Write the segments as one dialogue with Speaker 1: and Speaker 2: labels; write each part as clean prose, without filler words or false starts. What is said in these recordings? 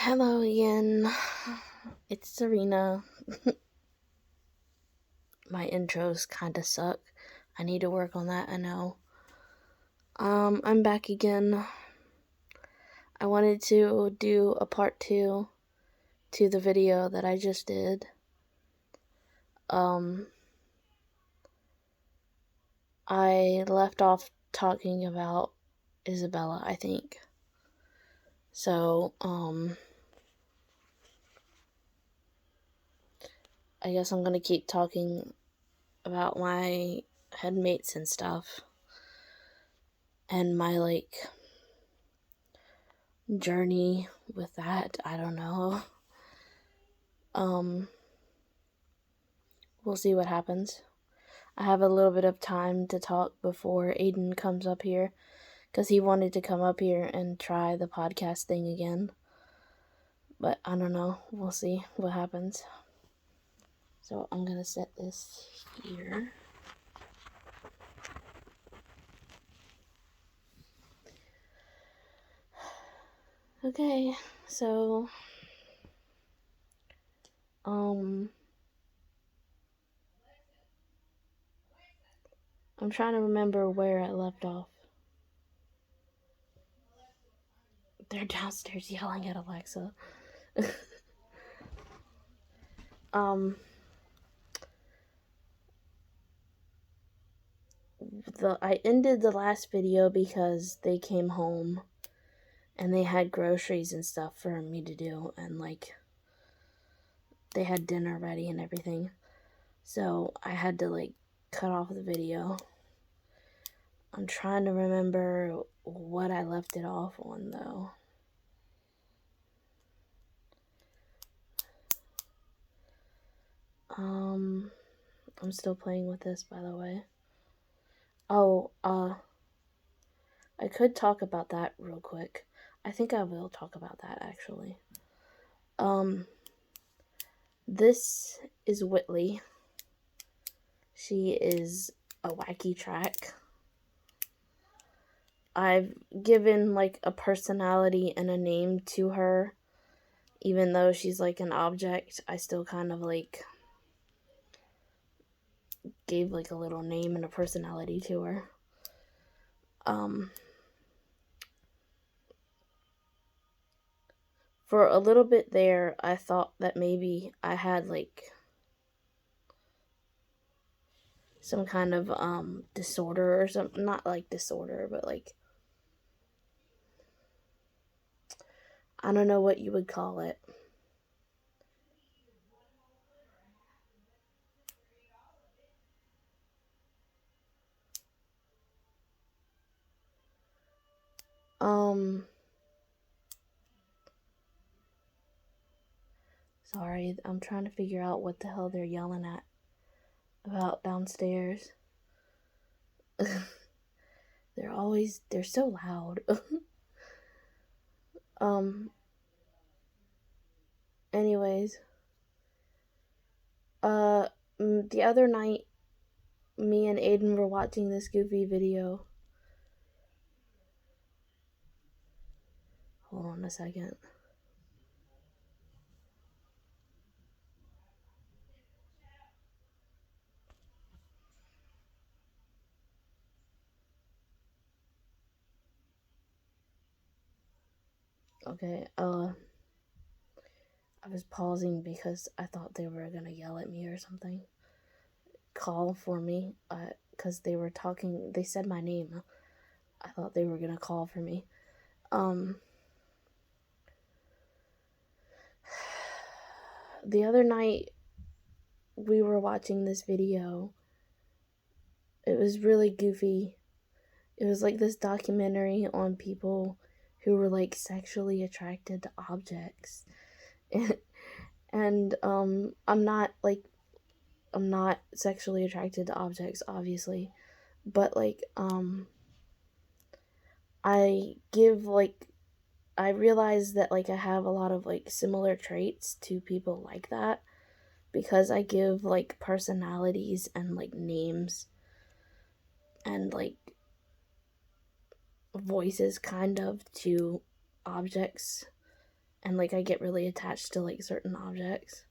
Speaker 1: Hello again. It's Serena. My intros kind of suck. I need to work on that, I know. I'm back again. I wanted to do a part 2 to the video that I just did. I left off talking about Isabella, I think. So, I guess I'm gonna keep talking about my headmates and stuff. And my, journey with that. I don't know. We'll see what happens. I have a little bit of time to talk before Aiden comes up here, because he wanted to come up here and try the podcast thing again. But I don't know. We'll see what happens. So I'm going to set this here. Okay, so I'm trying to remember where I left off. They're downstairs yelling at Alexa. I ended the last video because they came home and they had groceries and stuff for me to do, and they had dinner ready and everything. So I had to cut off the video. I'm trying to remember what I left it off on though. I'm still playing with this, by the way. Oh, I could talk about that real quick. I think I will talk about that actually. This is Whitley. She is a wacky track. I've given a personality and a name to her. Even though she's an object, I still kind of gave a little name and a personality to her. For a little bit there, I thought that maybe I had some kind of disorder or something. Not disorder, but I don't know what you would call it. Sorry, I'm trying to figure out what the hell they're yelling at about downstairs. They're so loud. Anyways, the other night, me and Aiden were watching this Goofy video. Hold on a second. Okay, I was pausing because I thought they were gonna yell at me or something. Call for me, because they were talking, they said my name. I thought they were gonna call for me. The other night, we were watching this video. It was really goofy. It was this documentary on people who were sexually attracted to objects. And I'm not sexually attracted to objects, obviously, but I realize that I have a lot of similar traits to people like that, because I give personalities and names and voices kind of to objects and like I get really attached to like certain objects.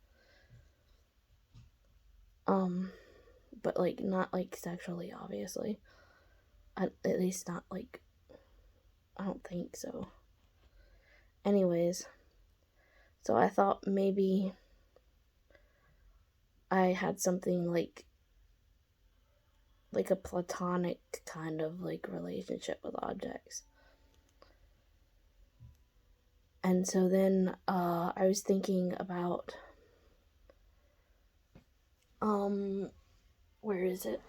Speaker 1: But like not like sexually, obviously. At least not like, I don't think so. Anyways, so I thought maybe I had something like a platonic kind of like relationship with objects. And so then I was thinking about where is it?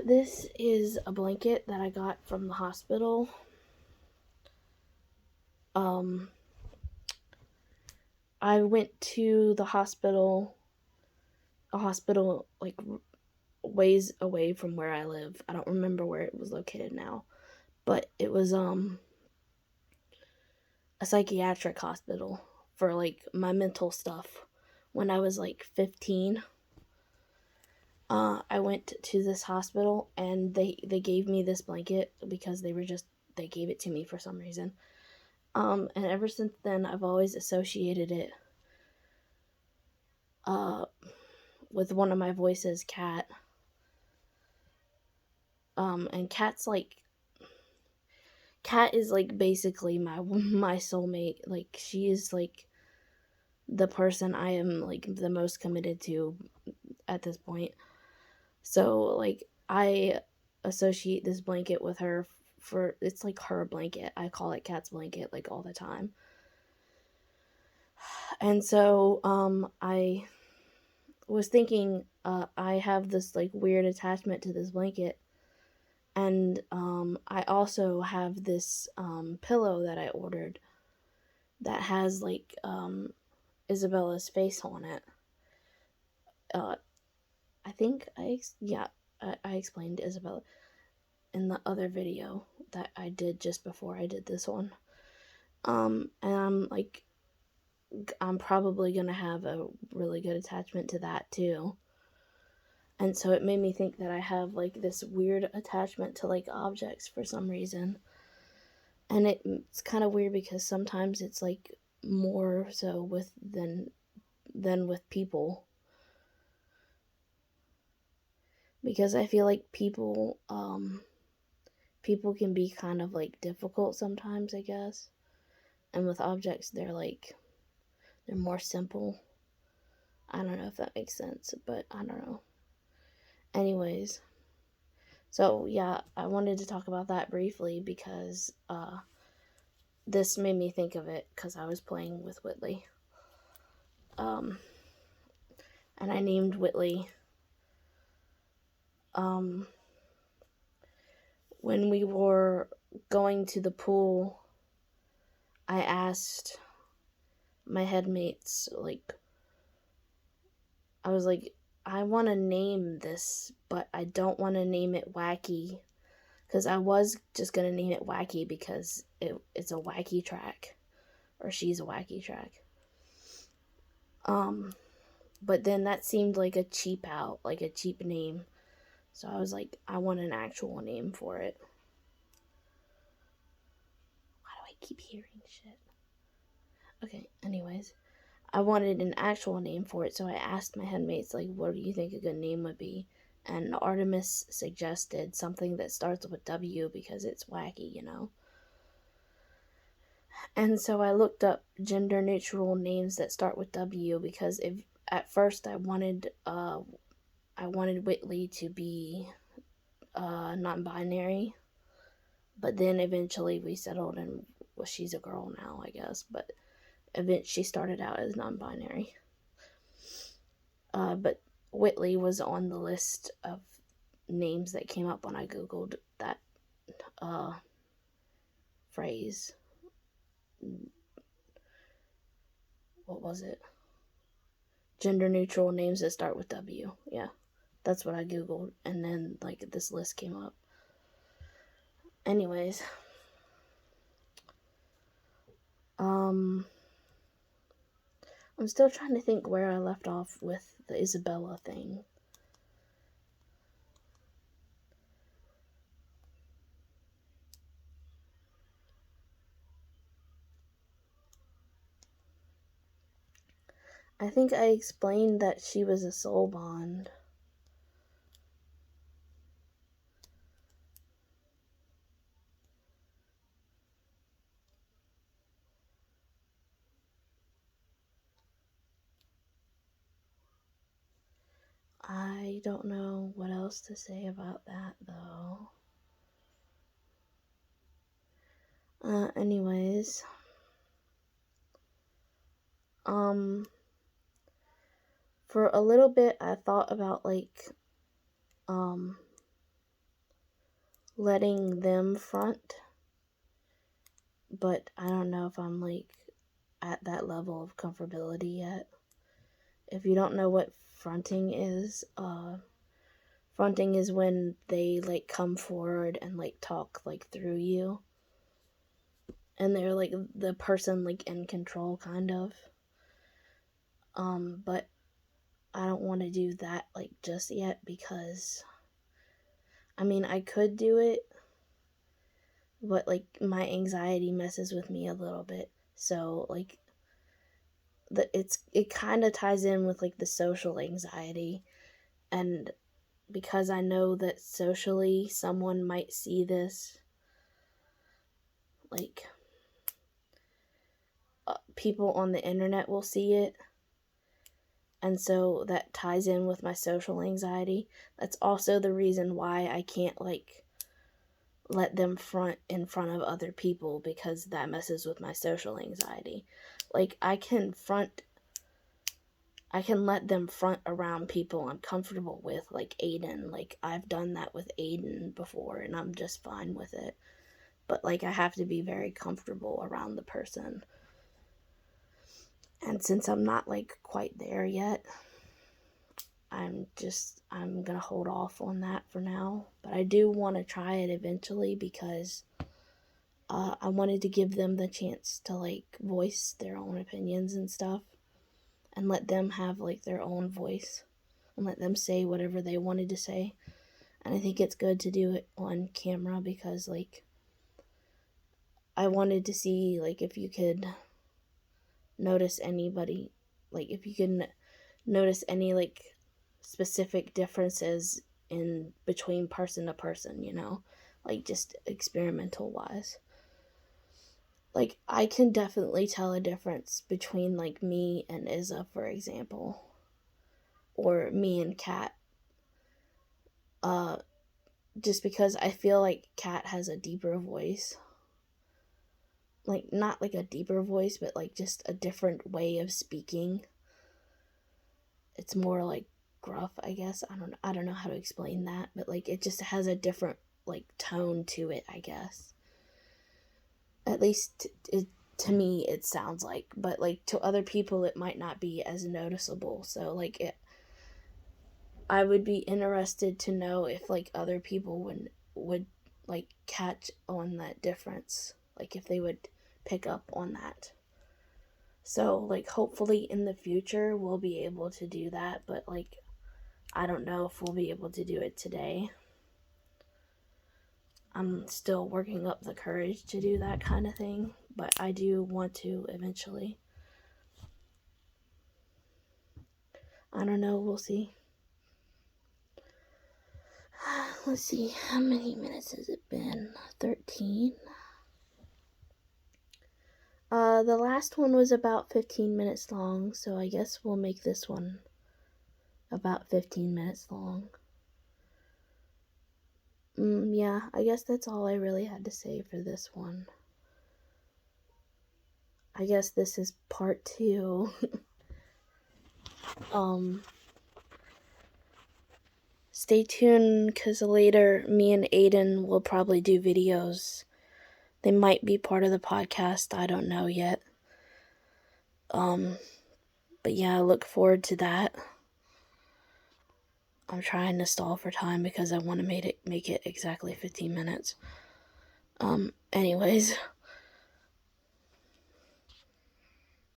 Speaker 1: This is a blanket that I got from the hospital. I went to the hospital, a hospital like ways away from where I live. I don't remember where it was located now, but it was a psychiatric hospital for like my mental stuff. When I was like 15, I went to this hospital and they gave me this blanket because they gave it to me for some reason. And ever since then, I've always associated it with one of my voices, Kat. And Kat is like basically my soulmate. Like she is like the person I am like the most committed to at this point. So like I associate this blanket with her for it's like her blanket. I call it Kat's blanket like all the time. And so I was thinking I have this like weird attachment to this blanket. And I also have this pillow that I ordered that has like Isabella's face on it. I think I explained Isabella in the other video that I did just before I did this one. And I'm probably gonna have a really good attachment to that too. And so it made me think that I have like this weird attachment to like objects for some reason. And it's kind of weird because sometimes it's like more so with than with people. Because I feel like people can be kind of like difficult sometimes, I guess. And with objects they're more simple. I don't know if that makes sense, but I don't know. Anyways, so yeah, I wanted to talk about that briefly because this made me think of it because I was playing with Whitley. And I named Whitley. When we were going to the pool, I asked my headmates, like, I was like, I want to name this, but I don't want to name it Wacky. Because I was just going to name it Wacky because it's a wacky track. Or she's a wacky track. But then that seemed like a cheap out, like a cheap name. So I was like, I want an actual name for it. Why do I keep hearing shit? Okay, anyways. I wanted an actual name for it, so I asked my headmates, like, what do you think a good name would be? And Artemis suggested something that starts with W because it's wacky, you know? And so I looked up gender neutral names that start with W because at first I wanted Whitley to be non-binary, but then eventually we settled and well, she's a girl now, I guess, but she started out as non-binary. But Whitley was on the list of names that came up when I googled that phrase. What was it? Gender neutral names that start with W. Yeah, that's what I googled, and then like this list came up. Anyways, I'm still trying to think where I left off with the Isabella thing. I think I explained that she was a soul bond. I don't know what else to say about that, though. Anyways, for a little bit, I thought about, like, letting them front, but I don't know if I'm, like, at that level of comfortability yet. If you don't know what fronting is when they, like, come forward and, like, talk, like, through you, and they're, like, the person, like, in control, kind of. But I don't want to do that, like, just yet, because, I mean, I could do it, but, like, my anxiety messes with me a little bit, so, like, it kind of ties in with, like, the social anxiety, and because I know that socially someone might see this, like, people on the internet will see it, and so that ties in with my social anxiety. That's also the reason why I can't, like, let them front in front of other people, because that messes with my social anxiety. Like, I can let them front around people I'm comfortable with, like Aiden. Like, I've done that with Aiden before, and I'm just fine with it. But, like, I have to be very comfortable around the person. And since I'm not, like, quite there yet, I'm gonna hold off on that for now. But I do want to try it eventually, because I wanted to give them the chance to, like, voice their own opinions and stuff, and let them have, like, their own voice, and let them say whatever they wanted to say. And I think it's good to do it on camera, because, like, I wanted to see, like, if you could notice anybody, like, if you could notice any, like, specific differences in between person to person, you know, like, just experimental wise. Like, I can definitely tell a difference between, like, me and Izza, for example, or me and Kat. Just because I feel like Kat has a deeper voice. Like, not like a deeper voice, but, like, just a different way of speaking. It's more, like, gruff, I guess. I don't know how to explain that, but, like, it just has a different, like, tone to it, I guess. At least to me it sounds like, but, like, to other people it might not be as noticeable. So, like, I would be interested to know if, like, other people would like catch on that difference, like, if they would pick up on that. So, like, hopefully in the future we'll be able to do that, but, like, I don't know if we'll be able to do it today. I'm still working up the courage to do that kind of thing, but I do want to eventually. I don't know, we'll see. Let's see, how many minutes has it been? 13? The last one was about 15 minutes long, so I guess we'll make this one about 15 minutes long. Yeah, I guess that's all I really had to say for this one. I guess this is part 2. Stay tuned, because later me and Aiden will probably do videos. They might be part of the podcast, I don't know yet. But yeah, I look forward to that. I'm trying to stall for time because I want to make it exactly 15 minutes. Anyways,